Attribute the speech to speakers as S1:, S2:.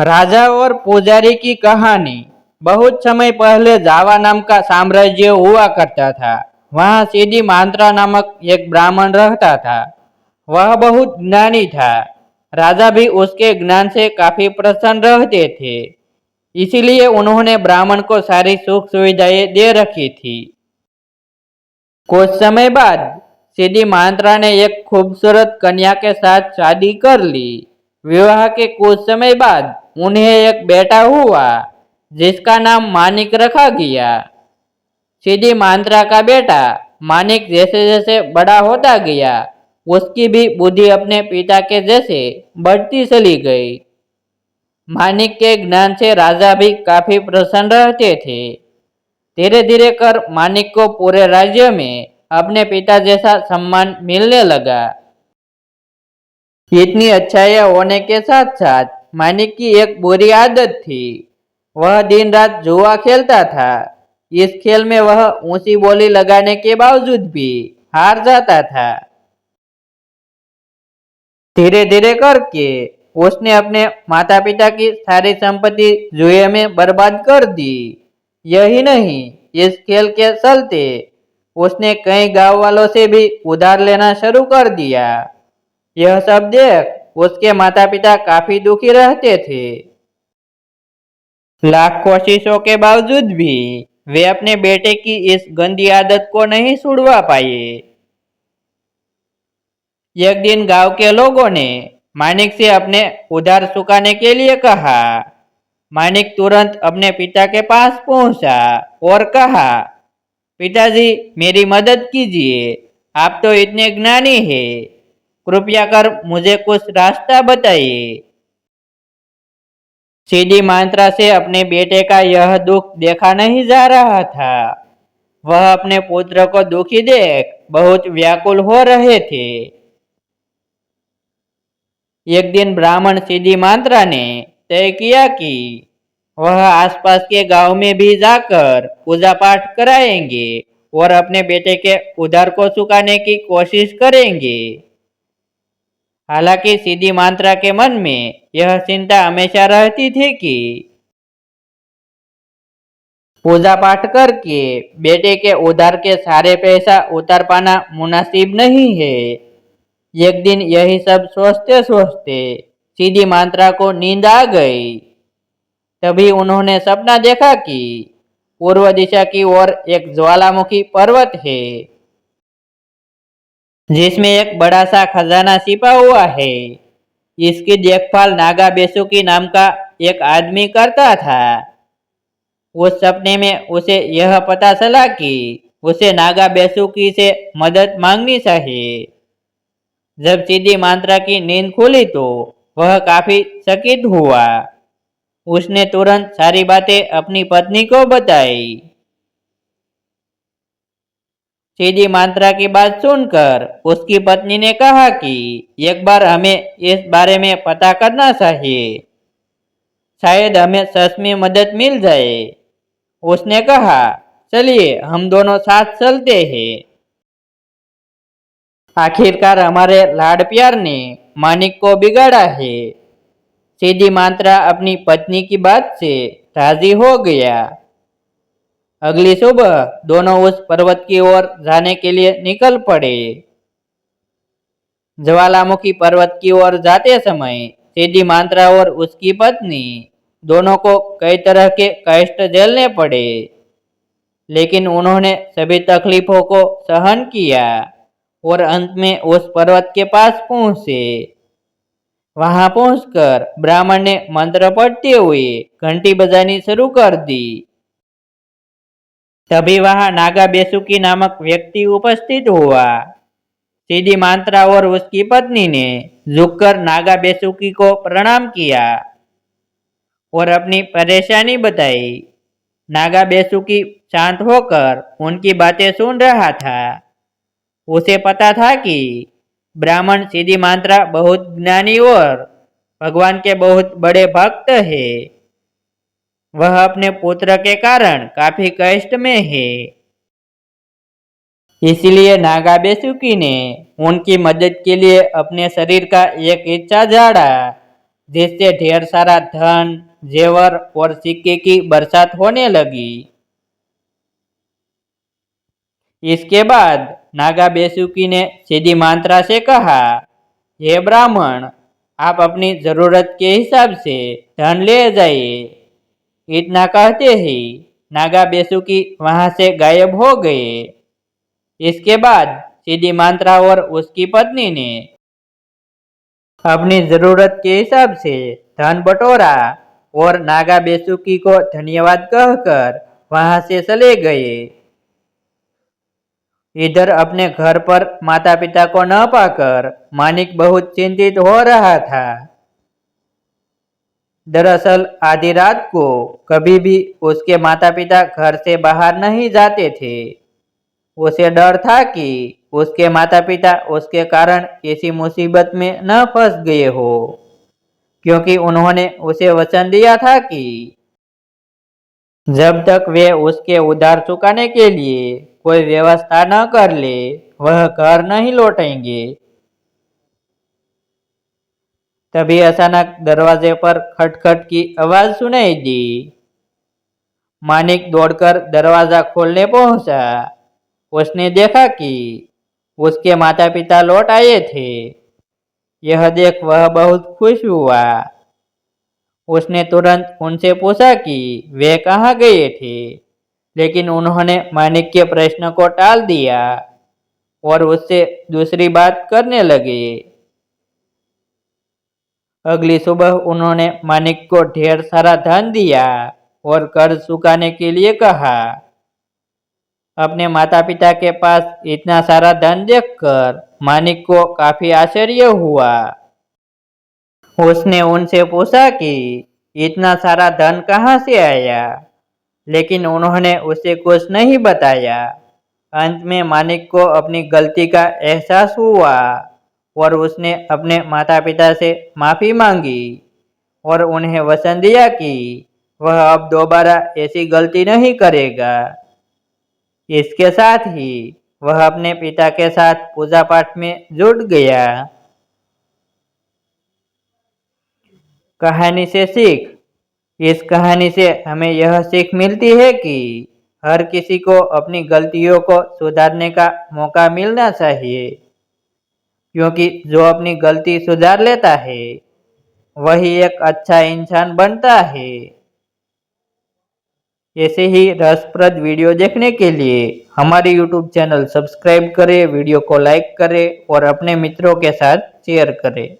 S1: राजा और पुजारी की कहानी। बहुत समय पहले जावा नाम का साम्राज्य हुआ करता था। वहाँ सीधी मांत्रा नामक एक ब्राह्मण रहता था। वह बहुत ज्ञानी था। राजा भी उसके ज्ञान से काफी प्रसन्न रहते थे। इसीलिए उन्होंने ब्राह्मण को सारी सुख सुविधाएं दे रखी थी। कुछ समय बाद सीधी मांत्रा ने एक खूबसूरत कन्या के साथ शादी कर ली। विवाह के कुछ समय बाद उन्हें एक बेटा हुआ जिसका नाम मानिक रखा गया। सीधी मांत्रा का बेटा मानिक जैसे जैसे बड़ा होता गया उसकी भी बुद्धि अपने पिता के जैसे बढ़ती चली गई। मानिक के ज्ञान से राजा भी काफी प्रसन्न रहते थे। धीरे धीरे कर मानिक को पूरे राज्य में अपने पिता जैसा सम्मान मिलने लगा। इतनी अच्छाइयाँ होने के साथ साथ मानिक की एक बुरी आदत थी। वह दिन रात जुआ खेलता था। इस खेल में वह ऊंची बोली लगाने के बावजूद भी हार जाता था। धीरे धीरे करके उसने अपने माता पिता की सारी संपत्ति जुए में बर्बाद कर दी। यही नहीं, इस खेल के चलते उसने कई गांव वालों से भी उधार लेना शुरू कर दिया। यह सब देख उसके माता पिता काफी दुखी रहते थे। लाख कोशिशों के बावजूद भी वे अपने बेटे की इस गंदी आदत को नहीं छुड़वा पाए। एक दिन गांव के लोगों ने मानिक से अपने उधार चुकाने के लिए कहा। मानिक तुरंत अपने पिता के पास पहुंचा और कहा, पिताजी मेरी मदद कीजिए, आप तो इतने ज्ञानी हैं, कृपया कर मुझे कुछ रास्ता बताइए। सीधी मात्रा से अपने बेटे का यह दुख देखा नहीं जा रहा था। वह अपने पुत्र को दुखी देख बहुत व्याकुल हो रहे थे। एक दिन ब्राह्मण सीधी मात्रा ने तय किया कि वह आसपास के गांव में भी जाकर पूजा पाठ कराएंगे और अपने बेटे के उधार को चुकाने की कोशिश करेंगे। हालांकि सीधी मात्रा के मन में यह चिंता हमेशा रहती थी कि पूजा पाठ करके बेटे के उधार के सारे पैसा उतार पाना मुनासिब नहीं है। एक दिन यही सब सोचते सोचते सीधी मात्रा को नींद आ गई। तभी उन्होंने सपना देखा कि पूर्व दिशा की ओर एक ज्वालामुखी पर्वत है जिसमें एक बड़ा सा खजाना छिपा हुआ है। इसकी देखभाल नागा बेसुकी नाम का एक आदमी करता था। उस सपने में उसे यह पता चला कि उसे नागा बेसुकी से मदद मांगनी चाहिए। जब सीधी मात्रा की नींद खुली तो वह काफी चकित हुआ। उसने तुरंत सारी बातें अपनी पत्नी को बताई। सीधी मात्रा की बात सुनकर उसकी पत्नी ने कहा कि एक बार हमें इस बारे में पता करना चाहिए, शायद हमें सच में मदद मिल जाए। उसने कहा, चलिए हम दोनों साथ चलते हैं। आखिरकार हमारे लाड प्यार ने मानिक को बिगाड़ा है। सीधी मात्रा अपनी पत्नी की बात से राजी हो गया। अगली सुबह दोनों उस पर्वत की ओर जाने के लिए निकल पड़े। ज्वालामुखी पर्वत की ओर जाते समय सीधी मात्रा और उसकी पत्नी दोनों को कई तरह के कष्ट झेलने पड़े, लेकिन उन्होंने सभी तकलीफों को सहन किया और अंत में उस पर्वत के पास पहुंचे। वहां पहुंचकर ब्राह्मण ने मंत्र पढ़ते हुए घंटी बजानी शुरू कर दी। तभी वहां नागा बेसुकी नामक व्यक्ति उपस्थित हुआ। सीधी मात्रा और उसकी पत्नी ने झुककर नागा बेसुकी को प्रणाम किया और अपनी परेशानी बताई। नागा बेसुकी शांत होकर उनकी बातें सुन रहा था। उसे पता था कि ब्राह्मण सीधी मात्रा बहुत ज्ञानी और भगवान के बहुत बड़े भक्त है। वह अपने पुत्र के कारण काफी कष्ट में है। इसलिए नागा बेसुकी ने उनकी मदद के लिए अपने शरीर का एक हिस्सा झाड़ा जिससे ढेर सारा धन, जेवर और सिक्के की बरसात होने लगी। इसके बाद नागा बेसुकी ने सीधी मांत्रा से कहा, हे ब्राह्मण, आप अपनी जरूरत के हिसाब से धन ले जाइए। इतना कहते ही नागा बेसुकी वहां से गायब हो गए। इसके बाद सीधी मांत्रा और उसकी पत्नी ने अपनी जरूरत के हिसाब से धन बटोरा और नागा बेसुकी को धन्यवाद कहकर वहां से चले गए। इधर अपने घर पर माता पिता को न पाकर मानिक बहुत चिंतित हो रहा था। दरअसल आधी रात को कभी भी उसके माता पिता घर से बाहर नहीं जाते थे। उसे डर था कि उसके माता पिता उसके कारण किसी मुसीबत में न फंस गए हो, क्योंकि उन्होंने उसे वचन दिया था कि जब तक वे उसके उधार चुकाने के लिए कोई व्यवस्था न कर ले, वह घर नहीं लौटेंगे। तभी अचानक दरवाजे पर खटखट की आवाज सुनाई दी। मानिक दौड़कर दरवाजा खोलने पहुंचा। उसने देखा कि उसके माता पिता लौट आए थे। यह देख वह बहुत खुश हुआ। उसने तुरंत उनसे पूछा कि वे कहाँ गए थे, लेकिन उन्होंने मानिक के प्रश्न को टाल दिया और उससे दूसरी बात करने लगे। अगली सुबह उन्होंने मानिक को ढेर सारा धन दिया और कर्ज चुकाने के लिए कहा। अपने माता पिता के पास इतना सारा धन देखकर मानिक को काफी आश्चर्य हुआ। उसने उनसे पूछा कि इतना सारा धन कहाँ से आया, लेकिन उन्होंने उसे कुछ नहीं बताया। अंत में मानिक को अपनी गलती का एहसास हुआ और उसने अपने माता पिता से माफी मांगी और उन्हें वचन दिया कि वह अब दोबारा ऐसी गलती नहीं करेगा। इसके साथ ही वह अपने पिता के साथ पूजा पाठ में जुट गया। कहानी से सीख। इस कहानी से हमें यह सीख मिलती है कि हर किसी को अपनी गलतियों को सुधारने का मौका मिलना चाहिए, क्योंकि जो अपनी गलती सुधार लेता है वही एक अच्छा इंसान बनता है। ऐसे ही रसप्रद वीडियो देखने के लिए हमारे YouTube चैनल सब्सक्राइब करें, वीडियो को लाइक करें और अपने मित्रों के साथ शेयर करें।